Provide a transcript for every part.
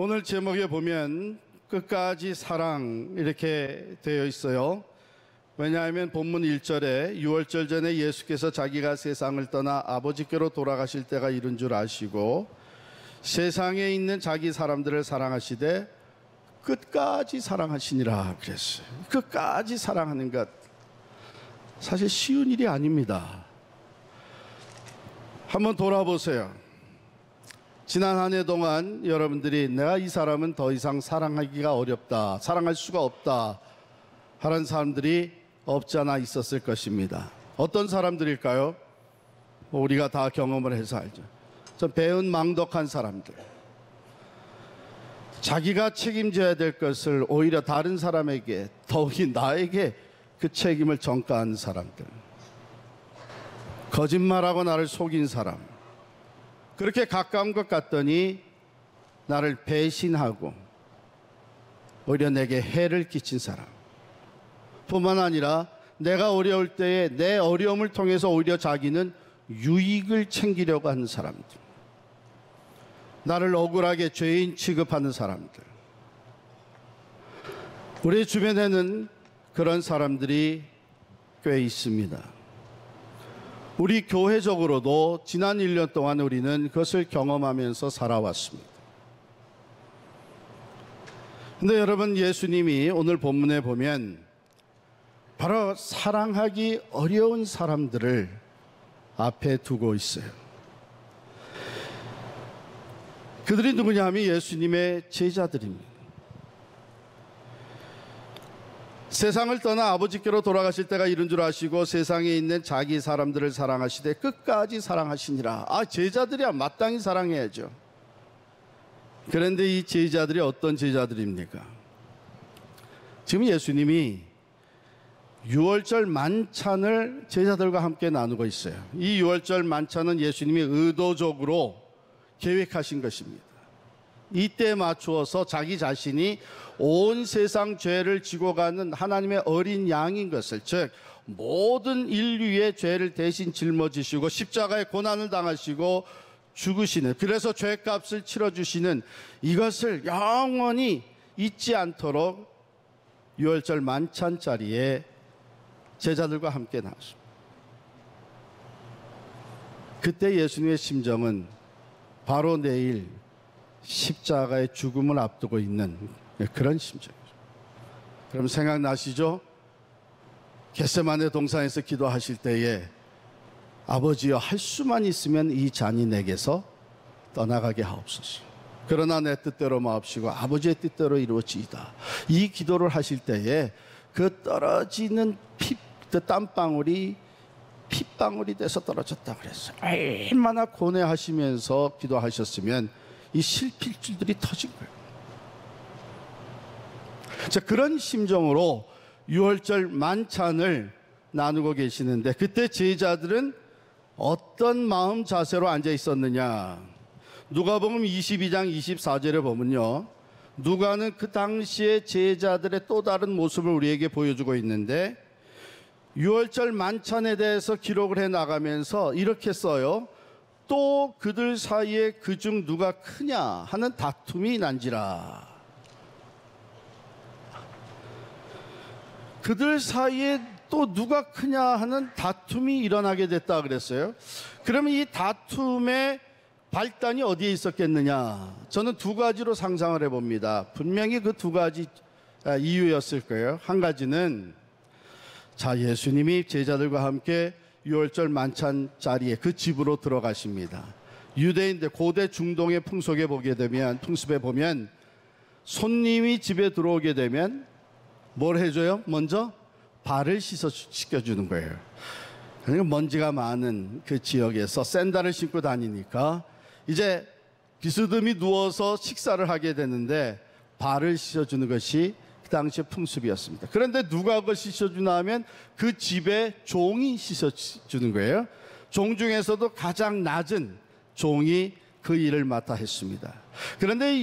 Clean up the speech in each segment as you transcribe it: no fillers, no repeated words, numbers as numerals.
오늘 제목에 보면 끝까지 사랑 이렇게 되어 있어요. 왜냐하면 본문 1절에 유월절 전에 예수께서 자기가 세상을 떠나 아버지께로 돌아가실 때가 이른 줄 아시고 세상에 있는 자기 사람들을 사랑하시되 끝까지 사랑하시니라 그랬어요. 끝까지 사랑하는 것 사실 쉬운 일이 아닙니다. 한번 돌아보세요. 지난 한 해 동안 여러분들이 내가 이 사람은 더 이상 사랑하기가 어렵다, 사랑할 수가 없다 하는 사람들이 없지 않아 있었을 것입니다. 어떤 사람들일까요? 우리가 다 경험을 해서 알죠. 좀 배은망덕한 사람들, 자기가 책임져야 될 것을 오히려 다른 사람에게, 더욱이 나에게 그 책임을 전가한 사람들, 거짓말하고 나를 속인 사람, 그렇게 가까운 것 같더니 나를 배신하고 오히려 내게 해를 끼친 사람, 뿐만 아니라 내가 어려울 때에 내 어려움을 통해서 오히려 자기는 유익을 챙기려고 하는 사람들, 나를 억울하게 죄인 취급하는 사람들, 우리 주변에는 그런 사람들이 꽤 있습니다. 우리 교회적으로도 지난 1년 동안 우리는 그것을 경험하면서 살아왔습니다. 근데 여러분, 예수님이 오늘 본문에 보면 바로 사랑하기 어려운 사람들을 앞에 두고 있어요. 그들이 누구냐 하면 예수님의 제자들입니다. 세상을 떠나 아버지께로 돌아가실 때가 이른 줄 아시고 세상에 있는 자기 사람들을 사랑하시되 끝까지 사랑하시니라. 제자들이야 마땅히 사랑해야죠. 그런데 이 제자들이 어떤 제자들입니까? 지금 예수님이 유월절 만찬을 제자들과 함께 나누고 있어요. 이 유월절 만찬은 예수님이 의도적으로 계획하신 것입니다. 이때에 맞추어서 자기 자신이 온 세상 죄를 지고 가는 하나님의 어린 양인 것을, 즉 모든 인류의 죄를 대신 짊어지시고 십자가의 고난을 당하시고 죽으시는, 그래서 죄값을 치러주시는 이것을 영원히 잊지 않도록 유월절 만찬 자리에 제자들과 함께 나왔습니다. 그때 예수님의 심정은 바로 내일 십자가의 죽음을 앞두고 있는 그런 심정이죠. 그럼 생각나시죠? 겟세마네 동산에서 기도하실 때에 아버지여, 할 수만 있으면 이 잔이 내게서 떠나가게 하옵소서. 그러나 내 뜻대로 마옵시고 아버지의 뜻대로 이루어지이다. 이 기도를 하실 때에 그 떨어지는 그 땀방울이 핏방울이 돼서 떨어졌다 그랬어요. 얼마나 고뇌하시면서 기도하셨으면 이 실핏줄들이 터진 거예요. 자, 그런 심정으로 유월절 만찬을 나누고 계시는데 그때 제자들은 어떤 마음 자세로 앉아 있었느냐? 누가복음 22장 24절에 보면요, 누가는 그 당시의 제자들의 또 다른 모습을 우리에게 보여주고 있는데 유월절 만찬에 대해서 기록을 해 나가면서 이렇게 써요. 또 그들 사이에 그중 누가 크냐 하는 다툼이 난지라. 그들 사이에 또 누가 크냐 하는 다툼이 일어나게 됐다 그랬어요. 그러면 이 다툼의 발단이 어디에 있었겠느냐? 저는 두 가지로 상상을 해봅니다. 분명히 그 두 가지 이유였을 거예요. 한 가지는, 자, 예수님이 제자들과 함께 유월절 만찬 자리에 그 집으로 들어가십니다. 유대인들 고대 중동의 풍속에 보게 되면, 풍습에 보면 손님이 집에 들어오게 되면 뭘 해줘요? 먼저 발을 씻겨주는 거예요. 그러니까 먼지가 많은 그 지역에서 샌들을 신고 다니니까 이제 비스듬히 누워서 식사를 하게 되는데 발을 씻어주는 것이 그 당시의 풍습이었습니다. 그런데 누가 그걸 씻어주나 하면 그 집의 종이 씻어주는 거예요. 종 중에서도 가장 낮은 종이 그 일을 맡아 했습니다. 그런데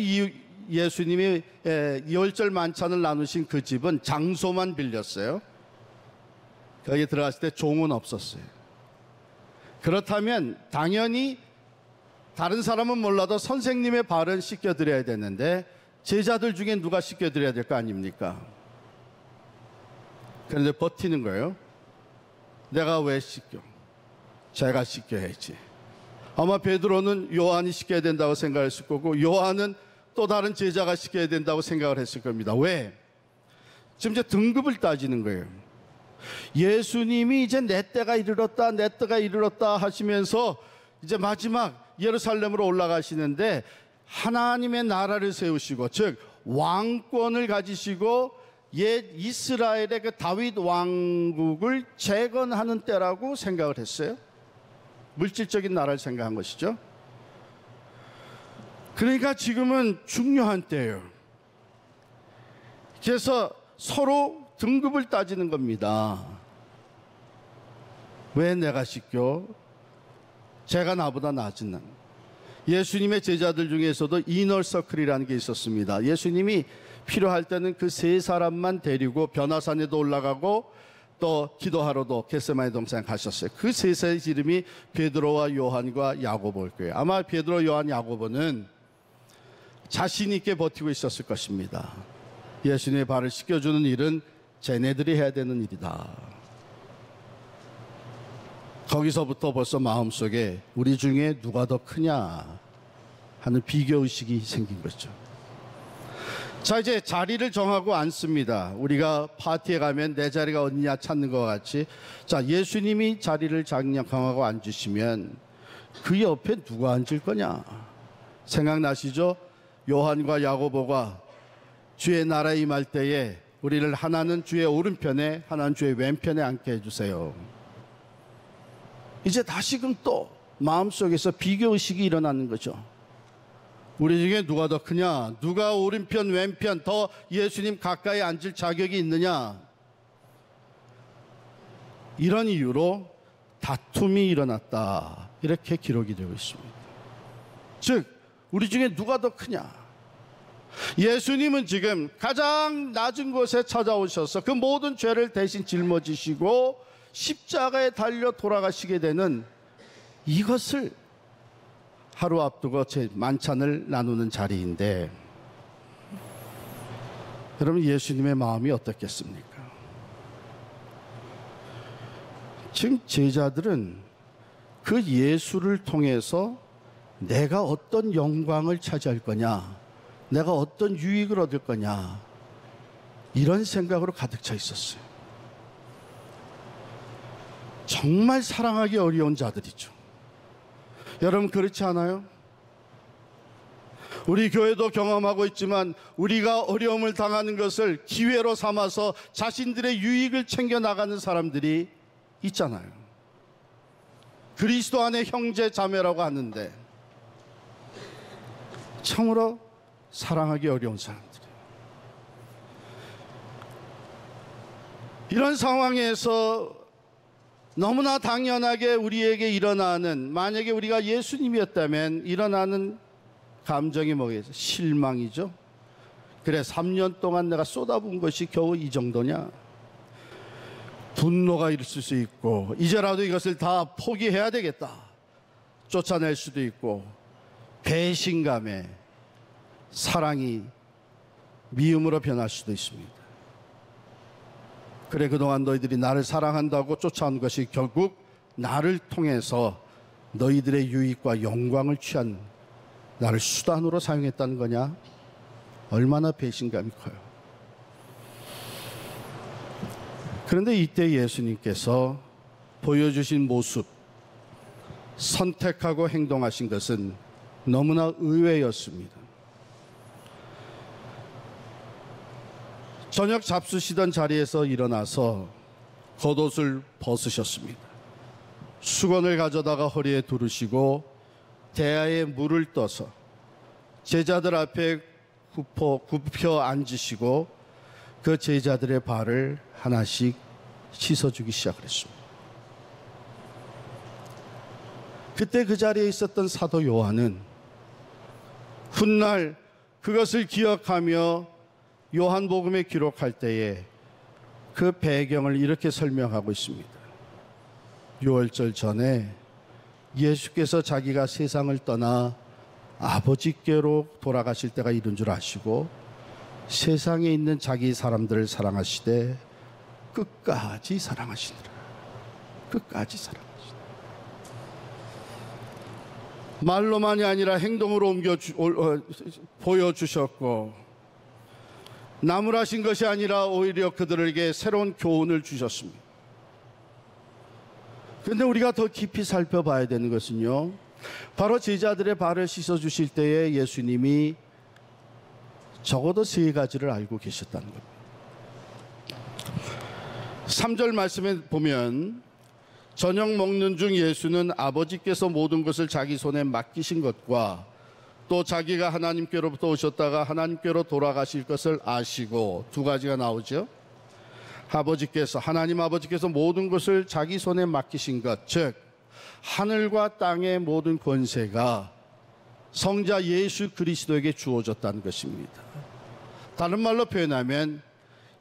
예수님이 유월절 만찬을 나누신 그 집은 장소만 빌렸어요. 거기 들어갔을 때 종은 없었어요. 그렇다면 당연히 다른 사람은 몰라도 선생님의 발은 씻겨드려야 되는데 제자들 중에 누가 씻겨드려야 될 거 아닙니까? 그런데 버티는 거예요. 내가 왜 씻겨? 제가 씻겨야지. 아마 베드로는 요한이 씻겨야 된다고 생각했을 거고, 요한은 또 다른 제자가 씻겨야 된다고 생각을 했을 겁니다. 왜? 지금 이제 등급을 따지는 거예요. 예수님이 이제 내 때가 이르렀다, 내 때가 이르렀다 하시면서 이제 마지막 예루살렘으로 올라가시는데, 하나님의 나라를 세우시고, 즉 왕권을 가지시고 옛 이스라엘의 그 다윗 왕국을 재건하는 때라고 생각을 했어요. 물질적인 나라를 생각한 것이죠. 그러니까 지금은 중요한 때예요. 그래서 서로 등급을 따지는 겁니다. 왜 내가 씻겨? 제가 나보다 낫은 난. 예수님의 제자들 중에서도 이너서클이라는 게 있었습니다. 예수님이 필요할 때는 그 세 사람만 데리고 변화산에도 올라가고 또 기도하러도 겟세마네 동산에 가셨어요. 그 세 사람의 이름이 베드로와 요한과 야고보일 거예요. 아마 베드로, 요한, 야고보는 자신 있게 버티고 있었을 것입니다. 예수님의 발을 씻겨주는 일은 쟤네들이 해야 되는 일이다. 거기서부터 벌써 마음속에 우리 중에 누가 더 크냐 하는 비교의식이 생긴 거죠. 자, 이제 자리를 정하고 앉습니다. 우리가 파티에 가면 내 자리가 어디냐 찾는 것 같이, 자, 예수님이 자리를 정하고 앉으시면 그 옆에 누가 앉을 거냐 생각나시죠? 요한과 야고보가 주의 나라에 임할 때에 우리를 하나는 주의 오른편에, 하나는 주의 왼편에 앉게 해주세요. 이제 다시금 또 마음속에서 비교의식이 일어나는 거죠. 우리 중에 누가 더 크냐? 누가 오른편 왼편 더 예수님 가까이 앉을 자격이 있느냐? 이런 이유로 다툼이 일어났다, 이렇게 기록이 되고 있습니다. 즉 우리 중에 누가 더 크냐? 예수님은 지금 가장 낮은 곳에 찾아오셔서 그 모든 죄를 대신 짊어지시고 십자가에 달려 돌아가시게 되는 이것을 하루 앞두고 제 만찬을 나누는 자리인데, 여러분 예수님의 마음이 어떻겠습니까? 지금 제자들은 그 예수를 통해서 내가 어떤 영광을 차지할 거냐, 내가 어떤 유익을 얻을 거냐, 이런 생각으로 가득 차 있었어요. 정말 사랑하기 어려운 자들이죠. 여러분 그렇지 않아요? 우리 교회도 경험하고 있지만 우리가 어려움을 당하는 것을 기회로 삼아서 자신들의 유익을 챙겨나가는 사람들이 있잖아요. 그리스도 안에 형제 자매라고 하는데 참으로 사랑하기 어려운 사람들이에요. 이런 상황에서 너무나 당연하게 우리에게 일어나는, 만약에 우리가 예수님이었다면 일어나는 감정이 뭐겠어요? 실망이죠. 그래 3년 동안 내가 쏟아부은 것이 겨우 이 정도냐? 분노가 있을 수 있고 이제라도 이것을 다 포기해야 되겠다 쫓아낼 수도 있고, 배신감에 사랑이 미움으로 변할 수도 있습니다. 그래 그동안 너희들이 나를 사랑한다고 쫓아온 것이 결국 나를 통해서 너희들의 유익과 영광을 취한 나를 수단으로 사용했다는 거냐? 얼마나 배신감이 커요. 그런데 이때 예수님께서 보여주신 모습, 선택하고 행동하신 것은 너무나 의외였습니다. 저녁 잡수시던 자리에서 일어나서 겉옷을 벗으셨습니다. 수건을 가져다가 허리에 두르시고 대야에 물을 떠서 제자들 앞에 굽혀 앉으시고 그 제자들의 발을 하나씩 씻어주기 시작했습니다. 그때 그 자리에 있었던 사도 요한은 훗날 그것을 기억하며 요한복음에 기록할 때에 그 배경을 이렇게 설명하고 있습니다. 6월절 전에 예수께서 자기가 세상을 떠나 아버지께로 돌아가실 때가 이른 줄 아시고 세상에 있는 자기 사람들을 사랑하시되 끝까지 사랑하시니라. 끝까지 사랑하시니라. 말로만이 아니라 행동으로 보여주셨고, 나무라신 것이 아니라 오히려 그들에게 새로운 교훈을 주셨습니다. 그런데 우리가 더 깊이 살펴봐야 되는 것은요, 바로 제자들의 발을 씻어주실 때에 예수님이 적어도 3가지를 알고 계셨다는 겁니다. 3절 말씀에 보면 저녁 먹는 중 예수는 아버지께서 모든 것을 자기 손에 맡기신 것과 또 자기가 하나님께로부터 오셨다가 하나님께로 돌아가실 것을 아시고, 2가지가 나오죠. 하나님 아버지께서 모든 것을 자기 손에 맡기신 것, 즉 하늘과 땅의 모든 권세가 성자 예수 그리스도에게 주어졌다는 것입니다. 다른 말로 표현하면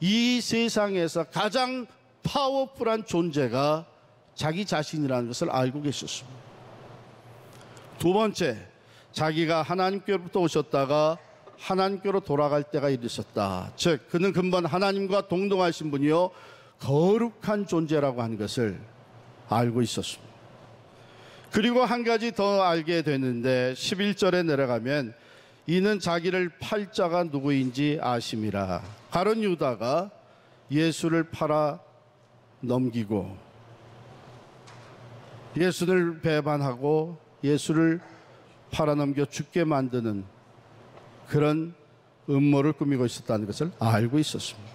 이 세상에서 가장 파워풀한 존재가 자기 자신이라는 것을 알고 계셨습니다. 2번째, 자기가 하나님께로부터 오셨다가 하나님께로 돌아갈 때가 이르셨다. 즉 그는 근본 하나님과 동등하신 분이요 거룩한 존재라고 하는 것을 알고 있었습니다. 그리고 한 가지 더 알게 되는데 11절에 내려가면 이는 자기를 팔 자가 누구인지 아심이라. 가룟 유다가 예수를 팔아 넘기고 예수를 배반하고 예수를 팔아넘겨 죽게 만드는 그런 음모를 꾸미고 있었다는 것을 알고 있었습니다.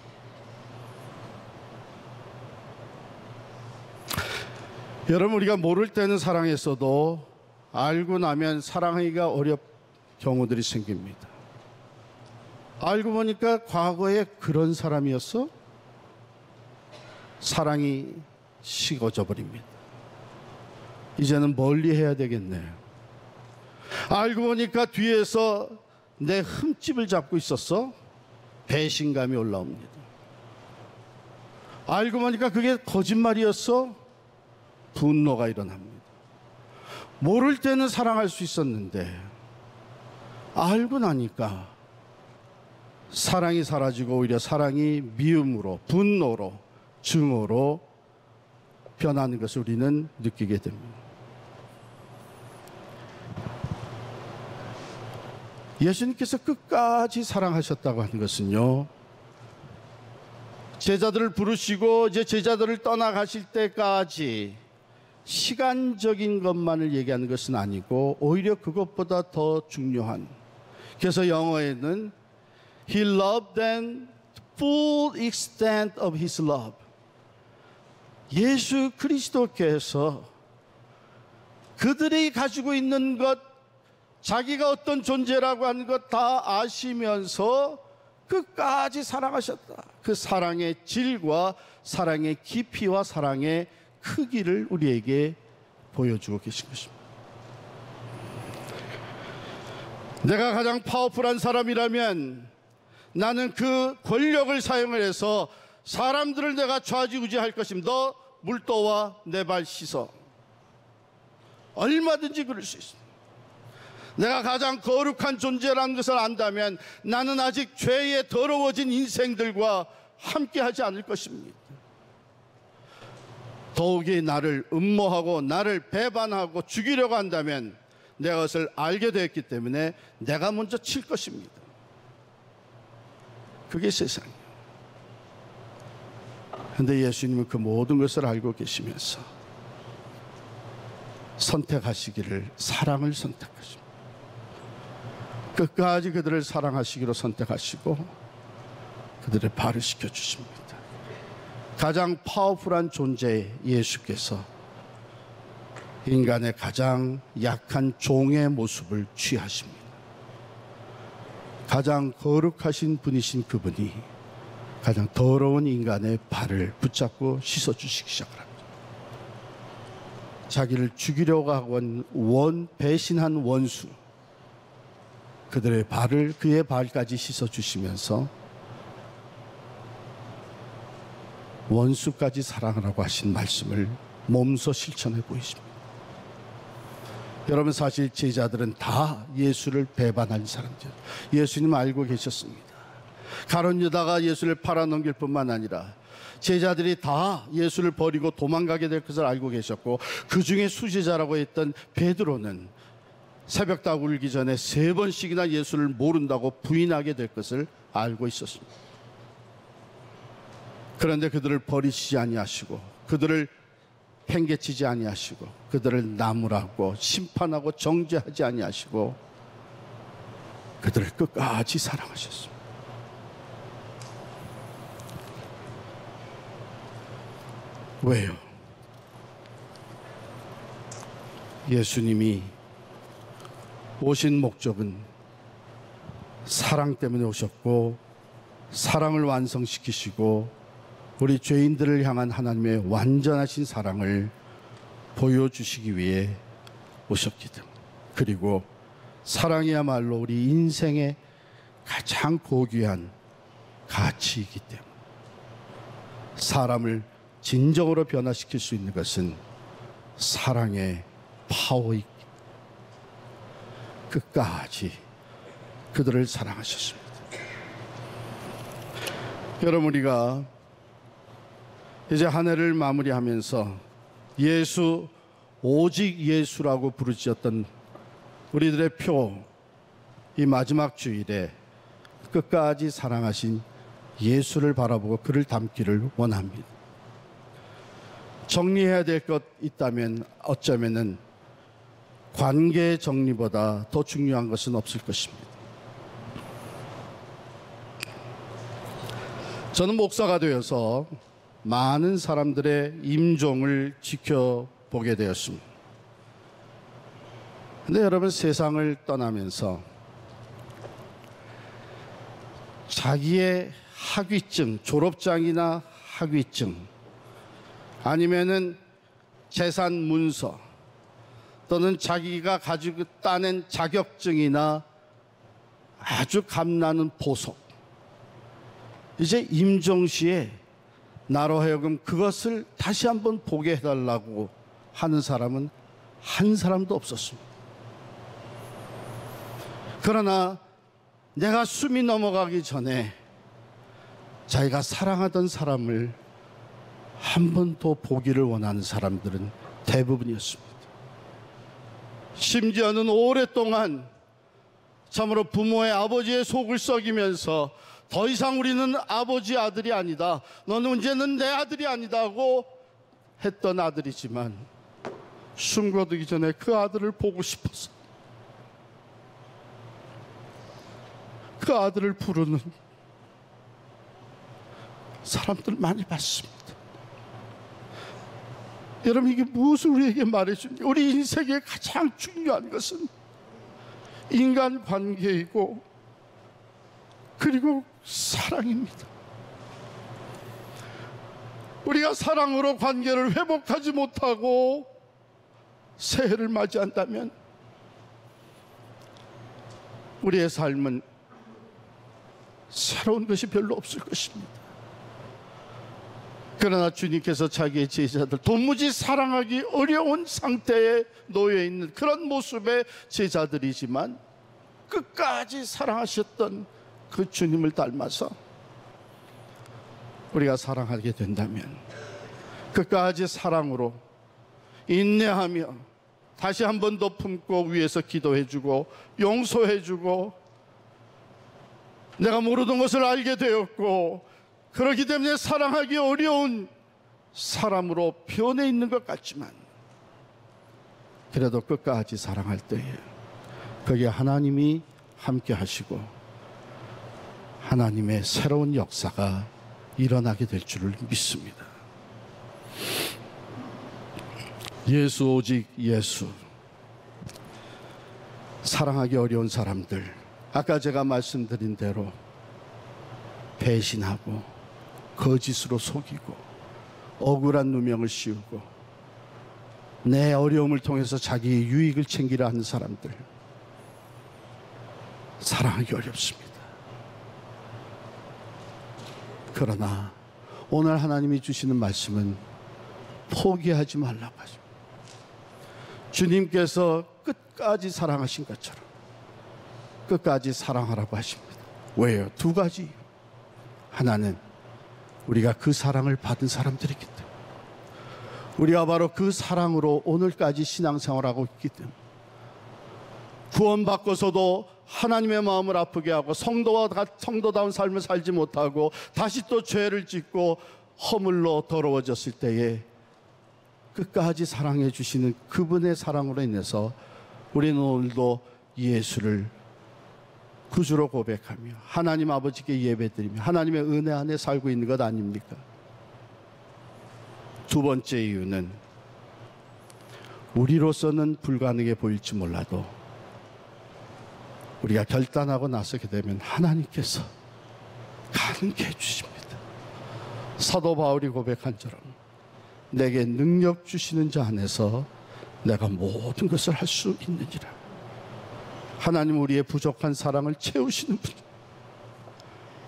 여러분, 우리가 모를 때는 사랑했어도 알고 나면 사랑하기가 어려운 경우들이 생깁니다. 알고 보니까 과거에 그런 사람이었어? 사랑이 식어져 버립니다. 이제는 멀리 해야 되겠네요. 알고 보니까 뒤에서 내 흠집을 잡고 있었어? 배신감이 올라옵니다. 알고 보니까 그게 거짓말이었어? 분노가 일어납니다. 모를 때는 사랑할 수 있었는데 알고 나니까 사랑이 사라지고 오히려 사랑이 미움으로, 분노로, 증오로 변하는 것을 우리는 느끼게 됩니다. 예수님께서 끝까지 사랑하셨다고 하는 것은요, 제자들을 부르시고 이제 제자들을 떠나가실 때까지 시간적인 것만을 얘기하는 것은 아니고 오히려 그것보다 더 중요한, 그래서 영어에는 He loved them full extent of His love. 예수 그리스도께서 그들이 가지고 있는 것, 자기가 어떤 존재라고 하는 것 다 아시면서 끝까지 사랑하셨다. 그 사랑의 질과 사랑의 깊이와 사랑의 크기를 우리에게 보여주고 계신 것입니다. 내가 가장 파워풀한 사람이라면 나는 그 권력을 사용을 해서 사람들을 내가 좌지우지할 것입니다. 너 물도와 내 발 씻어. 얼마든지 그럴 수 있습니다. 내가 가장 거룩한 존재라는 것을 안다면 나는 아직 죄에 더러워진 인생들과 함께하지 않을 것입니다. 더욱이 나를 음모하고 나를 배반하고 죽이려고 한다면 내가 그것을 알게 되었기 때문에 내가 먼저 칠 것입니다. 그게 세상이에요. 그런데 예수님은 그 모든 것을 알고 계시면서 선택하시기를, 사랑을 선택하십니다. 끝까지 그들을 사랑하시기로 선택하시고 그들의 발을 씻겨주십니다. 가장 파워풀한 존재 예수께서 인간의 가장 약한 종의 모습을 취하십니다. 가장 거룩하신 분이신 그분이 가장 더러운 인간의 발을 붙잡고 씻어주시기 시작합니다. 자기를 죽이려고 하고 배신한 원수, 그들의 발을, 그의 발까지 씻어주시면서 원수까지 사랑하라고 하신 말씀을 몸소 실천해 보이십니다. 여러분, 사실 제자들은 다 예수를 배반한 사람들. 예수님 알고 계셨습니다. 가룟 유다가 예수를 팔아넘길 뿐만 아니라 제자들이 다 예수를 버리고 도망가게 될 것을 알고 계셨고, 그 중에 수제자라고 했던 베드로는 새벽닭 울기 전에 3번씩이나 예수를 모른다고 부인하게 될 것을 알고 있었습니다. 그런데 그들을 버리시지 아니하시고, 그들을 팽개치지 아니하시고, 그들을 나무라고 심판하고 정죄하지 아니하시고, 그들을 끝까지 사랑하셨습니다. 왜요? 예수님이 오신 목적은 사랑 때문에 오셨고, 사랑을 완성시키시고 우리 죄인들을 향한 하나님의 완전하신 사랑을 보여주시기 위해 오셨기 때문에, 그리고 사랑이야말로 우리 인생의 가장 고귀한 가치이기 때문에, 사람을 진정으로 변화시킬 수 있는 것은 사랑의 파워이기 때문에 끝까지 그들을 사랑하셨습니다. 여러분, 우리가 이제 한 해를 마무리하면서 예수, 오직 예수라고 부르짖었던 우리들의 표, 이 마지막 주일에 끝까지 사랑하신 예수를 바라보고 그를 닮기를 원합니다. 정리해야 될 것 있다면 어쩌면은 관계 정리보다 더 중요한 것은 없을 것입니다. 저는 목사가 되어서 많은 사람들의 임종을 지켜보게 되었습니다. 근데 여러분, 세상을 떠나면서 자기의 학위증, 졸업장이나 학위증, 아니면은 재산 문서, 또는 자기가 가지고 따낸 자격증이나 아주 값나는 보석, 이제 임종시에 나로 하여금 그것을 다시 한번 보게 해달라고 하는 사람은 한 사람도 없었습니다. 그러나 내가 숨이 넘어가기 전에 자기가 사랑하던 사람을 한 번 더 보기를 원하는 사람들은 대부분이었습니다. 심지어는 오랫동안 참으로 부모의, 아버지의 속을 썩이면서 더 이상 우리는 아버지 아들이 아니다, 너는 이제는 내 아들이 아니다고 했던 아들이지만, 숨 거두기 전에 그 아들을 보고 싶어서 그 아들을 부르는 사람들 많이 봤습니다. 여러분, 이게 무엇을 우리에게 말해줍니까? 우리 인생의 가장 중요한 것은 인간관계이고, 그리고 사랑입니다. 우리가 사랑으로 관계를 회복하지 못하고 새해를 맞이한다면 우리의 삶은 새로운 것이 별로 없을 것입니다. 그러나 주님께서 자기의 제자들, 도무지 사랑하기 어려운 상태에 놓여 있는 그런 모습의 제자들이지만 끝까지 사랑하셨던 그 주님을 닮아서 우리가 사랑하게 된다면 끝까지 사랑으로 인내하며 다시 한 번 더 품고 위에서 기도해주고 용서해주고, 내가 모르던 것을 알게 되었고 그렇기 때문에 사랑하기 어려운 사람으로 변해 있는 것 같지만, 그래도 끝까지 사랑할 때에 거기에 하나님이 함께 하시고 하나님의 새로운 역사가 일어나게 될 줄을 믿습니다. 예수, 오직 예수. 사랑하기 어려운 사람들, 아까 제가 말씀드린 대로 배신하고 거짓으로 속이고 억울한 누명을 씌우고 내 어려움을 통해서 자기의 유익을 챙기려 하는 사람들, 사랑하기 어렵습니다. 그러나 오늘 하나님이 주시는 말씀은 포기하지 말라고 하십니다. 주님께서 끝까지 사랑하신 것처럼 끝까지 사랑하라고 하십니다. 왜요? 두 가지. 하나는 우리가 그 사랑을 받은 사람들이기 때문에, 우리가 바로 그 사랑으로 오늘까지 신앙생활하고 있기 때문에, 구원받고서도 하나님의 마음을 아프게 하고 성도다운 삶을 살지 못하고 다시 또 죄를 짓고 허물로 더러워졌을 때에 끝까지 사랑해 주시는 그분의 사랑으로 인해서 우리는 오늘도 예수를 구주로 고백하며 하나님 아버지께 예배드리며 하나님의 은혜 안에 살고 있는 것 아닙니까? 두 번째 이유는 우리로서는 불가능해 보일지 몰라도 우리가 결단하고 나서게 되면 하나님께서 가능케 해주십니다. 사도 바울이 고백한처럼 내게 능력 주시는 자 안에서 내가 모든 것을 할 수 있느니라. 하나님 우리의 부족한 사랑을 채우시는 분.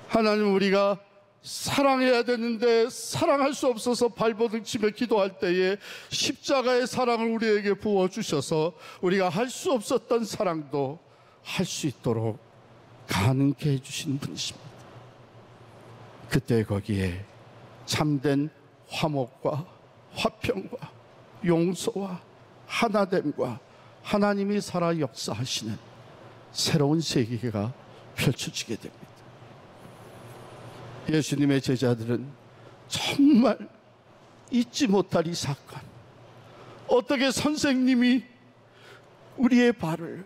하나님 우리가 사랑해야 되는데 사랑할 수 없어서 발버둥 치며 기도할 때에 십자가의 사랑을 우리에게 부어주셔서 우리가 할 수 없었던 사랑도 할 수 있도록 가능케 해주시는 분이십니다. 그때 거기에 참된 화목과 화평과 용서와 하나됨과 하나님이 살아 역사하시는 새로운 세계가 펼쳐지게 됩니다. 예수님의 제자들은 정말 잊지 못할 이 사건, 어떻게 선생님이 우리의 발을,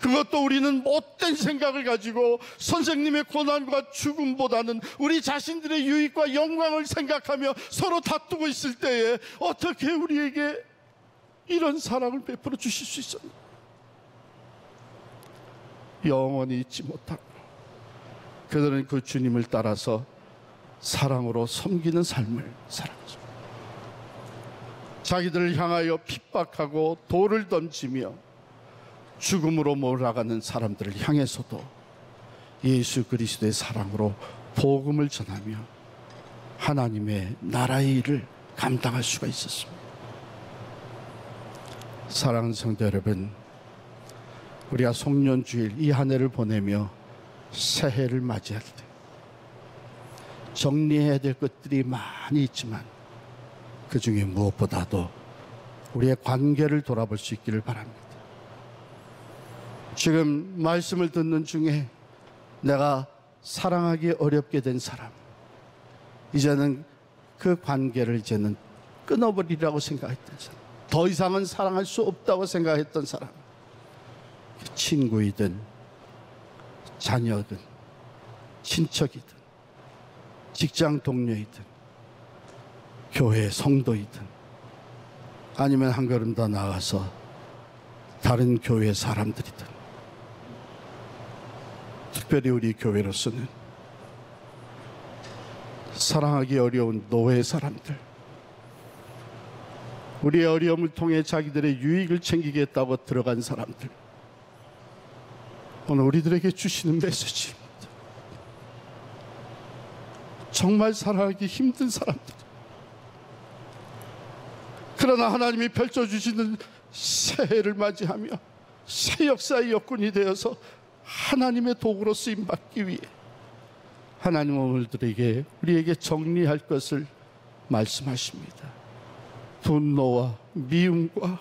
그것도 우리는 못된 생각을 가지고 선생님의 고난과 죽음보다는 우리 자신들의 유익과 영광을 생각하며 서로 다투고 있을 때에 어떻게 우리에게 이런 사랑을 베풀어 주실 수 있었나? 영원히 잊지 못하고 그들은 그 주님을 따라서 사랑으로 섬기는 삶을 살았죠. 자기들을 향하여 핍박하고 돌을 던지며 죽음으로 몰아가는 사람들을 향해서도 예수 그리스도의 사랑으로 복음을 전하며 하나님의 나라의 일을 감당할 수가 있었습니다. 사랑하는 성도 여러분, 우리가 송년주일 이 한 해를 보내며 새해를 맞이할 때 정리해야 될 것들이 많이 있지만 그 중에 무엇보다도 우리의 관계를 돌아볼 수 있기를 바랍니다. 지금 말씀을 듣는 중에 내가 사랑하기 어렵게 된 사람, 이제는 그 관계를 이제는 끊어버리라고 생각했던 사람, 더 이상은 사랑할 수 없다고 생각했던 사람, 친구이든 자녀든 친척이든 직장 동료이든 교회 성도이든 아니면 한 걸음 더 나아가서 다른 교회 사람들이든, 특별히 우리 교회로서는 사랑하기 어려운 노예 사람들, 우리의 어려움을 통해 자기들의 유익을 챙기겠다고 들어간 사람들, 오늘 우리들에게 주시는 메시지입니다. 정말 사랑하기 힘든 사람들, 그러나 하나님이 펼쳐주시는 새해를 맞이하며 새 역사의 여건이 되어서 하나님의 도구로 쓰임받기 위해 하나님 오늘들에게 우리에게 정리할 것을 말씀하십니다. 분노와 미움과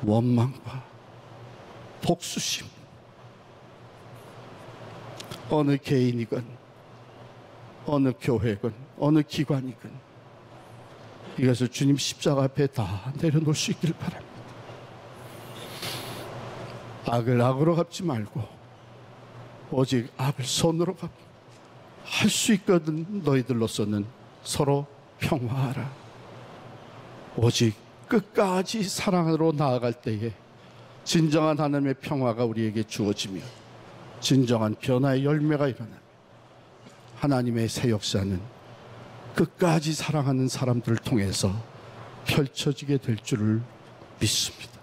원망과 복수심, 어느 개인이건 어느 교회건 어느 기관이건 이것을 주님 십자가 앞에 다 내려놓을 수 있기를 바랍니다. 악을 악으로 갚지 말고 오직 악을 선으로 갚. 할 수 있거든 너희들로서는 서로 평화하라. 오직 끝까지 사랑으로 나아갈 때에 진정한 하나님의 평화가 우리에게 주어지며 진정한 변화의 열매가 일어나며 하나님의 새 역사는 끝까지 사랑하는 사람들을 통해서 펼쳐지게 될 줄을 믿습니다.